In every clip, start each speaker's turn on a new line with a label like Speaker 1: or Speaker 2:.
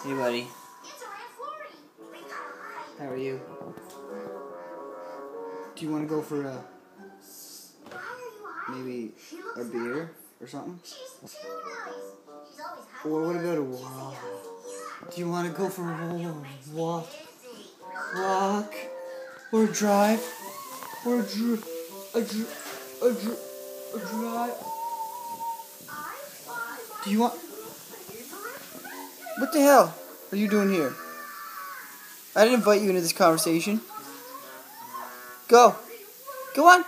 Speaker 1: Hey, buddy. How are you? Do you want to go for maybe a beer or something? Or what about a walk? Do you want to go for a walk? Or a drive? Or a drive? Do you want... What the hell are you doing here? I didn't invite you into this conversation. Go. Go on.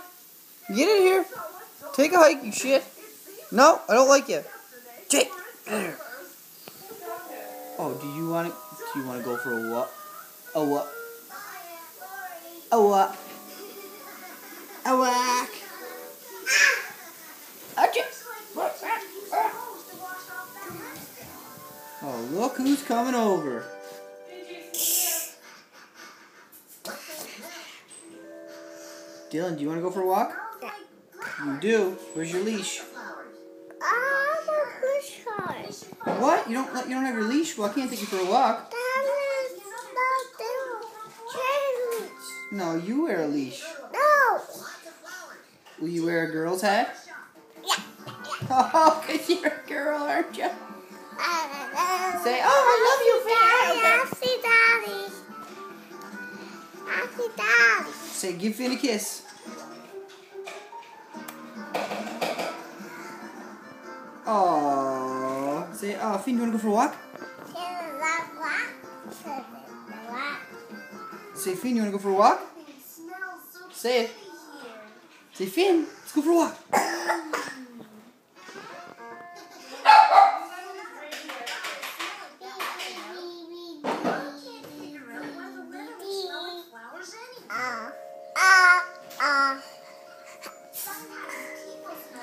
Speaker 1: Get in here. Take a hike, you shit. No, I don't like you. Jake, get in here. Oh, do you want to go for a walk? A what? A what? A walk. Oh, look who's coming over. Dylan, do you want to go for a walk?
Speaker 2: Yeah.
Speaker 1: You do? Where's your leash?
Speaker 2: I'm a push car.
Speaker 1: What? You don't have your leash? Well, I can't take you for a walk.
Speaker 2: That is not the change.
Speaker 1: No, you wear a leash.
Speaker 2: No.
Speaker 1: Will you wear a girl's hat?
Speaker 2: Yeah.
Speaker 1: Oh, because you're a girl, aren't you? Say, oh, I love you, Finn.
Speaker 2: Daddy. Happy Daddy.
Speaker 1: Say, give Finn a kiss. Oh, say, oh, Finn, you want to go for a walk? Say, Finn, you want to go for a walk? Say it. Say, Finn, let's go for a walk.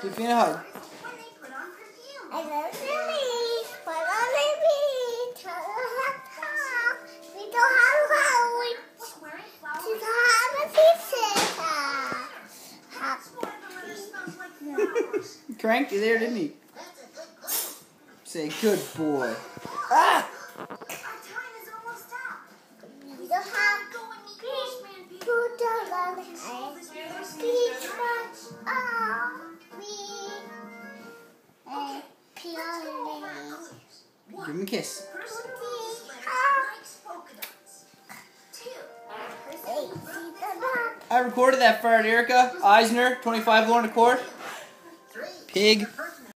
Speaker 1: Give Finn a hug.
Speaker 2: I love Lily. Put on we don't have a
Speaker 1: Cranked you there, didn't he? Say, good boy. Ah!
Speaker 2: We don't have
Speaker 1: Give him a kiss. I recorded that for Erica Eisner, 25 Lorna Court. Pig.